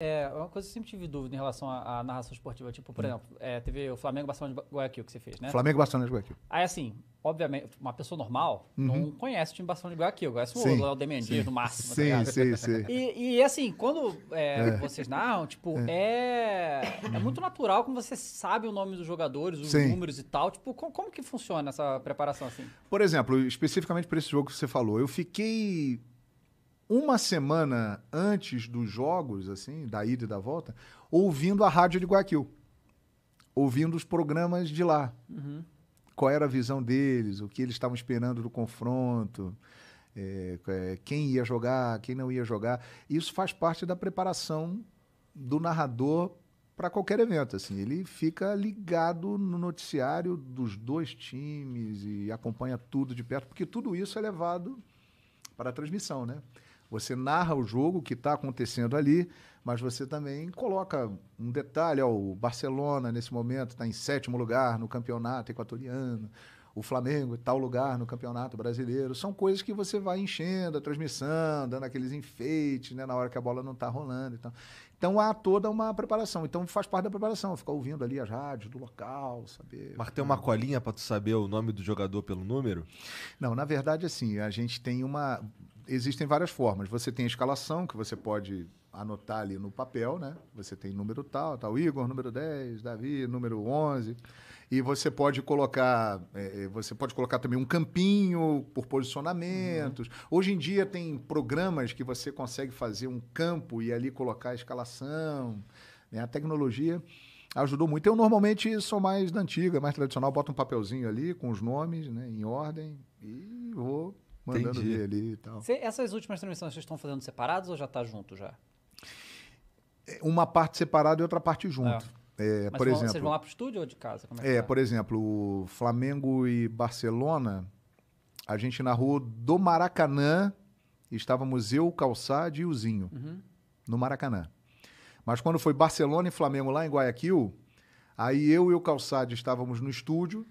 Uma coisa que eu sempre tive dúvida em relação à narração esportiva. Tipo, por exemplo, teve o Flamengo Barcelona de Guayaquil que você fez, né? Flamengo Barcelona de Guayaquil. Aí, assim, obviamente, uma pessoa normal não conhece o time Barcelona de Guayaquil. Conhece o Aldemir Dias no máximo, tá ligado? Sim. E assim, quando vocês narram, tipo, é muito natural quando você sabe o nome dos jogadores, os números e tal. Tipo, como que funciona essa preparação, assim? Por exemplo, especificamente para esse jogo que você falou, eu fiquei uma semana antes dos jogos, assim, da ida e da volta, ouvindo a rádio de Guayaquil, ouvindo os programas de lá. Qual era a visão deles, o que eles estavam esperando do confronto, quem ia jogar, quem não ia jogar. Isso faz parte da preparação do narrador para qualquer evento. Assim. Ele fica ligado no noticiário dos dois times e acompanha tudo de perto, porque tudo isso é levado para a transmissão, né? Você narra o jogo que está acontecendo ali, mas você também coloca um detalhe. O Barcelona, nesse momento, está em 7º lugar no campeonato equatoriano. O Flamengo, em tal lugar no campeonato brasileiro. São coisas que você vai enchendo a transmissão, dando aqueles enfeites, né, na hora que a bola não está rolando e tal. Então, há toda uma preparação. Então, faz parte da preparação. Ficar ouvindo ali as rádios do local, saber... Mas tem uma colinha para tu saber o nome do jogador pelo número? Não, na verdade, assim, a gente tem uma... Existem várias formas. Você tem a escalação, que você pode anotar ali no papel, né? Você tem número tal, Igor, número 10, Davi, número 11. E você pode colocar também um campinho por posicionamentos. Hoje em dia tem programas que você consegue fazer um campo e ali colocar a escalação, né? A tecnologia ajudou muito. Eu normalmente sou mais da antiga, mais tradicional, boto um papelzinho ali com os nomes, né, em ordem e vou mandando ver ali e tal. Essas últimas transmissões vocês estão fazendo separados ou já tá junto já? Uma parte separada e outra parte junto. Mas por exemplo, vocês vão lá pro estúdio ou de casa? Como é que por exemplo, o Flamengo e Barcelona, a gente narrou do Maracanã, estávamos eu, o Calçade e o Zinho, no Maracanã. Mas quando foi Barcelona e Flamengo lá em Guayaquil, aí eu e o Calçade estávamos no estúdio,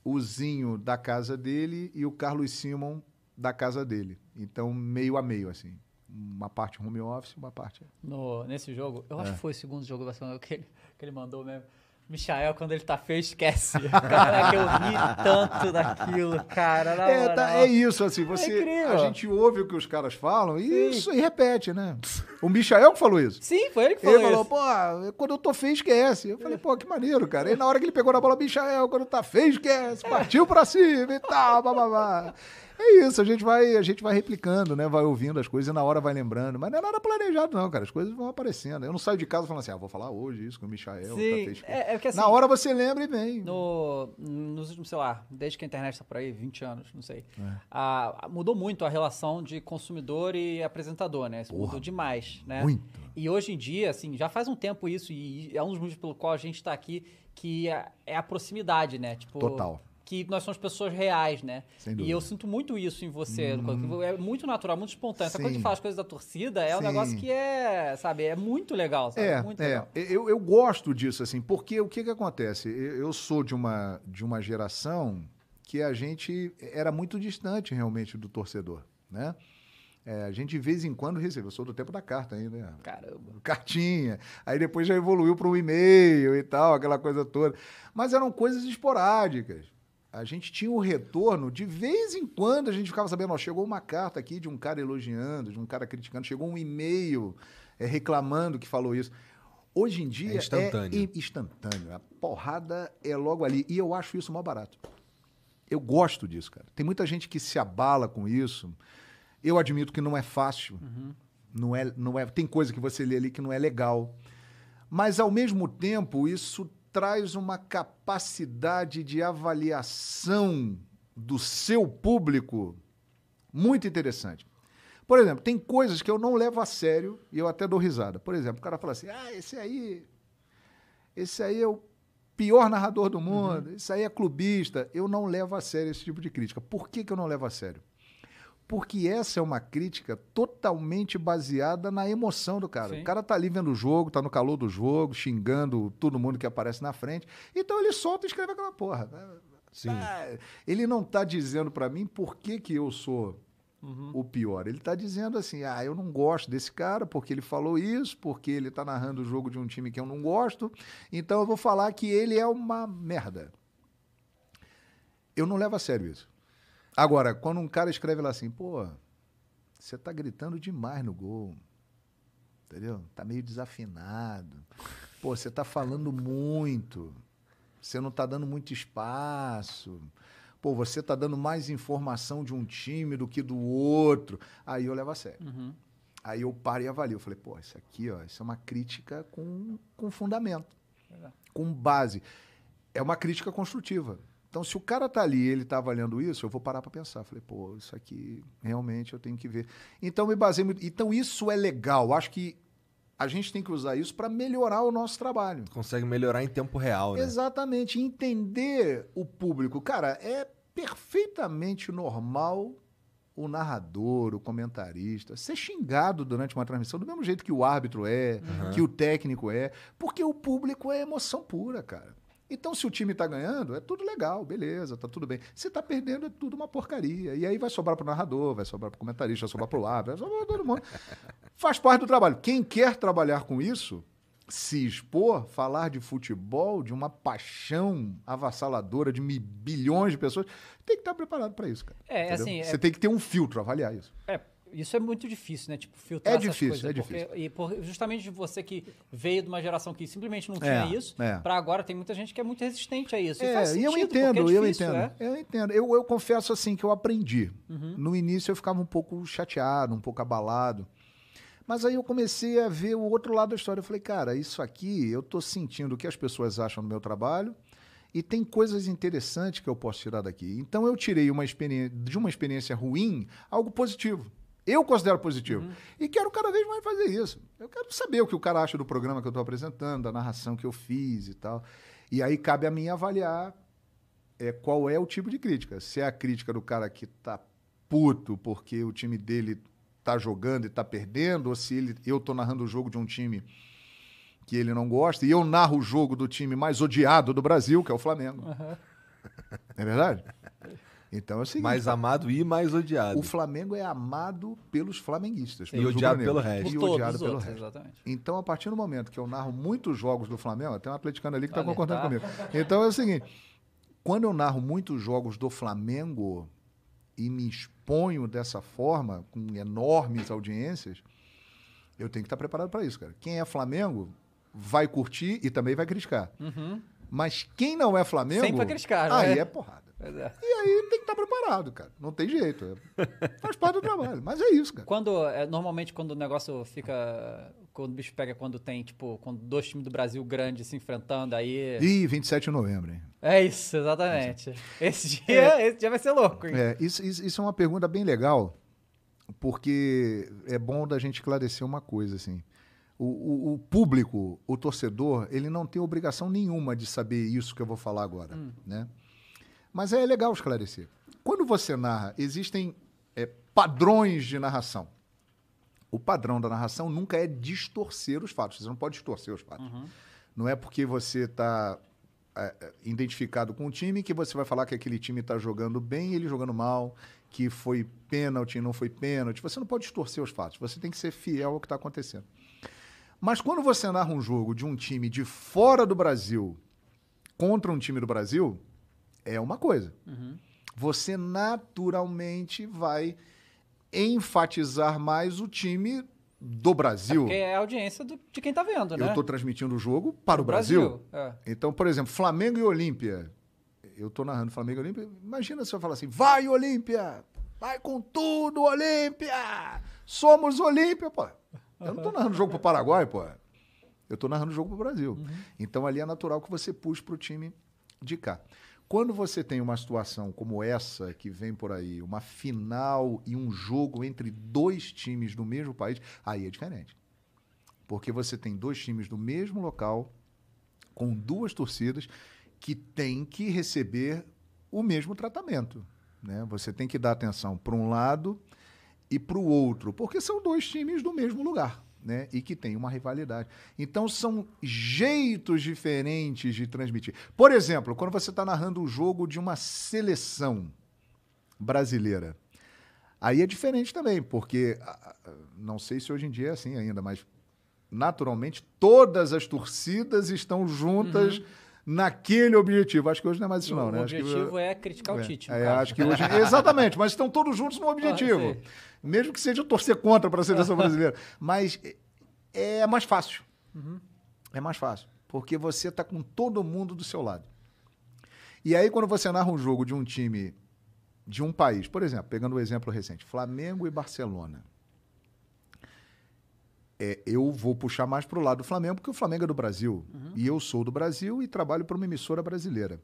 o Zinho da casa dele e o Carlos Simon da casa dele. Então, meio a meio, assim. Uma parte home office, uma parte... Nesse jogo, eu acho que foi o segundo jogo do Barcelona que ele mandou mesmo. Michael, quando ele tá feio, esquece. Cara, que eu ri tanto daquilo, cara. É isso, assim, incrível. A gente ouve o que os caras falam e repete, né? O Michael que falou isso. Sim, foi ele que falou isso. Ele falou, pô, quando eu tô feio, esquece. Eu falei, pô, que maneiro, cara. E na hora que ele pegou na bola, Michael, quando tá feio, esquece. Partiu pra cima e tal, bababá. É isso, a gente vai replicando, né? Vai ouvindo as coisas e na hora vai lembrando. Mas não é nada planejado, não, cara. As coisas vão aparecendo. Eu não saio de casa falando assim, vou falar hoje isso com o Michael. Sim, porque assim... Na hora você lembra e vem. Nos últimos, sei lá, desde que a internet tá por aí, 20 anos, não sei. Mudou muito a relação de consumidor e apresentador, né? Isso mudou demais, né? Muito. E hoje em dia, assim, já faz um tempo isso e é um dos motivos pelo qual a gente tá aqui, que é a proximidade, né? Tipo, total. Que nós somos pessoas reais, né? Sem dúvida. E eu sinto muito isso em você. É muito natural, muito espontâneo. Essa coisa de falar as coisas da torcida é um negócio que é muito legal, sabe? Muito legal. Eu gosto disso, assim, porque o que acontece? Eu sou de uma geração que a gente era muito distante, realmente, do torcedor, né? A gente, de vez em quando, recebe. Eu sou do tempo da carta ainda, né? Caramba. Cartinha. Aí depois já evoluiu para o e-mail e tal, aquela coisa toda. Mas eram coisas esporádicas. A gente tinha o retorno, de vez em quando a gente ficava sabendo, chegou uma carta aqui de um cara elogiando, de um cara criticando, chegou um e-mail reclamando que falou isso. Hoje em dia é instantâneo. A porrada é logo ali. E eu acho isso mó barato. Eu gosto disso, cara. Tem muita gente que se abala com isso. Eu admito que não é fácil. Não é, tem coisa que você lê ali que não é legal. Mas, ao mesmo tempo, isso traz uma capacidade de avaliação do seu público muito interessante. Por exemplo, tem coisas que eu não levo a sério e eu até dou risada. Por exemplo, o cara fala assim, esse aí é o pior narrador do mundo, esse aí é clubista. Eu não levo a sério esse tipo de crítica. Por que eu não levo a sério? Porque essa é uma crítica totalmente baseada na emoção do cara. Sim. O cara tá ali vendo o jogo, tá no calor do jogo, xingando todo mundo que aparece na frente. Então ele solta e escreve aquela porra. Sim. Ele não tá dizendo para mim por que eu sou o pior. Ele está dizendo assim, eu não gosto desse cara porque ele falou isso, porque ele está narrando o jogo de um time que eu não gosto, então eu vou falar que ele é uma merda. Eu não levo a sério isso. Agora, quando um cara escreve lá assim, pô, você tá gritando demais no gol, entendeu? Tá meio desafinado. Pô, você tá falando muito. Você não tá dando muito espaço. Pô, você tá dando mais informação de um time do que do outro. Aí eu levo a sério. Aí eu paro e avalio. Eu falei, pô, isso aqui, ó, isso é uma crítica com fundamento, com base. É uma crítica construtiva. Então, se o cara tá ali e ele tá avaliando isso, eu vou parar para pensar. Falei, pô, isso aqui realmente eu tenho que ver. Então, me baseio muito. Então, isso é legal. Acho que a gente tem que usar isso para melhorar o nosso trabalho. Consegue melhorar em tempo real, né? Exatamente. Entender o público. Cara, é perfeitamente normal o narrador, o comentarista, ser xingado durante uma transmissão, do mesmo jeito que o árbitro que o técnico porque o público é emoção pura, cara. Então, se o time tá ganhando, é tudo legal, beleza, tá tudo bem. Se tá perdendo, é tudo uma porcaria. E aí vai sobrar pro narrador, vai sobrar pro comentarista, vai sobrar pro árbitro, vai sobrar pra todo mundo. Faz parte do trabalho. Quem quer trabalhar com isso, se expor, falar de futebol, de uma paixão avassaladora de bilhões de pessoas, tem que estar preparado para isso, cara. Assim... Você tem que ter um filtro, avaliar isso. Isso é muito difícil, né? Tipo, filtrar essas coisas. É difícil. Justamente de você que veio de uma geração que simplesmente não tinha isso, para agora tem muita gente que é muito resistente a isso. E faz sentido, eu entendo. Eu confesso assim que eu aprendi. No início eu ficava um pouco chateado, um pouco abalado. Mas aí eu comecei a ver o outro lado da história. Eu falei, cara, isso aqui, eu tô sentindo o que as pessoas acham do meu trabalho e tem coisas interessantes que eu posso tirar daqui. Então eu tirei de uma experiência ruim algo positivo. Eu considero positivo. E quero cada vez mais fazer isso. Eu quero saber o que o cara acha do programa que eu estou apresentando, da narração que eu fiz e tal. E aí cabe a mim avaliar qual é o tipo de crítica. Se é a crítica do cara que tá puto porque o time dele tá jogando e tá perdendo, ou se eu tô narrando o jogo de um time que ele não gosta, e eu narro o jogo do time mais odiado do Brasil, que é o Flamengo. É verdade? Então é o seguinte, mais amado e mais odiado. O Flamengo é amado pelos flamenguistas. E odiado pelo resto. E odiado pelo resto. Exatamente. Então, a partir do momento que eu narro muitos jogos do Flamengo, tem um atleticano ali que está concordando comigo. Então é o seguinte, quando eu narro muitos jogos do Flamengo e me exponho dessa forma, com enormes audiências, eu tenho que estar preparado para isso, cara. Quem é Flamengo vai curtir e também vai criticar. Mas quem não é Flamengo... Sempre vai criticar, aí é porrada. E aí tem que estar preparado, cara. Não tem jeito. Faz parte do trabalho. Mas é isso, cara. Normalmente, quando o negócio fica... Quando o bicho pega, quando tem, tipo... Quando dois times do Brasil grandes se enfrentando, aí... 27 de novembro, hein? É isso, exatamente. Esse dia vai ser louco, hein? Isso é uma pergunta bem legal, porque é bom da gente esclarecer uma coisa, assim. O público, o torcedor, ele não tem obrigação nenhuma de saber isso que eu vou falar agora, né? Mas é legal esclarecer. Quando você narra, existem padrões de narração. O padrão da narração nunca é distorcer os fatos. Você não pode distorcer os fatos. Não é porque você está identificado com o time que você vai falar que aquele time está jogando bem e ele jogando mal, que foi pênalti e não foi pênalti. Você não pode distorcer os fatos. Você tem que ser fiel ao que está acontecendo. Mas quando você narra um jogo de um time de fora do Brasil contra um time do Brasil... é uma coisa. Você naturalmente vai enfatizar mais o time do Brasil. Porque é a audiência de quem tá vendo, né? Eu estou transmitindo o jogo para o Brasil. Então, por exemplo, Flamengo e Olímpia. Eu estou narrando Flamengo e Olímpia. Imagina se eu falar assim, vai Olímpia! Vai com tudo, Olímpia! Somos Olímpia, pô. Eu não estou narrando o jogo para o Paraguai, pô. Eu estou narrando o jogo para o Brasil. Então, ali é natural que você puxe para o time de cá. Quando você tem uma situação como essa que vem por aí, uma final e um jogo entre dois times do mesmo país, aí é diferente. Porque você tem dois times do mesmo local, com duas torcidas, que têm que receber o mesmo tratamento, né? Você tem que dar atenção para um lado e para o outro, porque são dois times do mesmo lugar, né? E que tem uma rivalidade. Então, são jeitos diferentes de transmitir. Por exemplo, quando você está narrando o jogo de uma seleção brasileira, Aí é diferente também, porque não sei se hoje em dia é assim ainda, mas naturalmente todas as torcidas estão juntas naquele objetivo. Acho que hoje não é mais isso, não, né? O objetivo é criticar o Tite. Acho que hoje. Exatamente, mas estão todos juntos no objetivo. Mesmo que seja torcer contra para a seleção brasileira. Mas é mais fácil. É mais fácil. Porque você está com todo mundo do seu lado. E aí, quando você narra um jogo de um time, de um país, por exemplo, pegando um exemplo recente, Flamengo e Barcelona. Eu vou puxar mais para o lado do Flamengo, porque o Flamengo é do Brasil. E eu sou do Brasil e trabalho para uma emissora brasileira.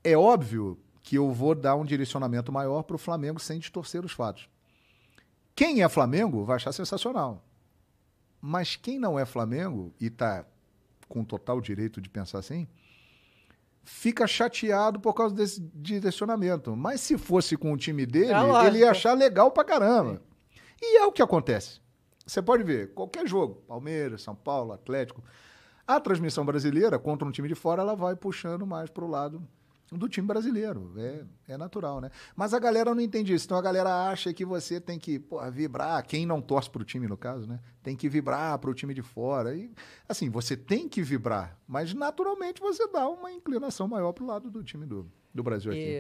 É óbvio que eu vou dar um direcionamento maior para o Flamengo sem distorcer os fatos. Quem é Flamengo vai achar sensacional. Mas quem não é Flamengo e está com total direito de pensar assim, fica chateado por causa desse direcionamento. Mas se fosse com o time dele, ele ia achar legal pra caramba. E é o que acontece. Você pode ver, qualquer jogo, Palmeiras, São Paulo, Atlético, a transmissão brasileira contra um time de fora, ela vai puxando mais pro lado do time brasileiro. É natural, né? Mas a galera não entende isso. Então a galera acha que você tem que vibrar, quem não torce pro time, no caso, né? Tem que vibrar pro time de fora. E, assim, você tem que vibrar, mas naturalmente você dá uma inclinação maior pro lado do time do Brasil aqui.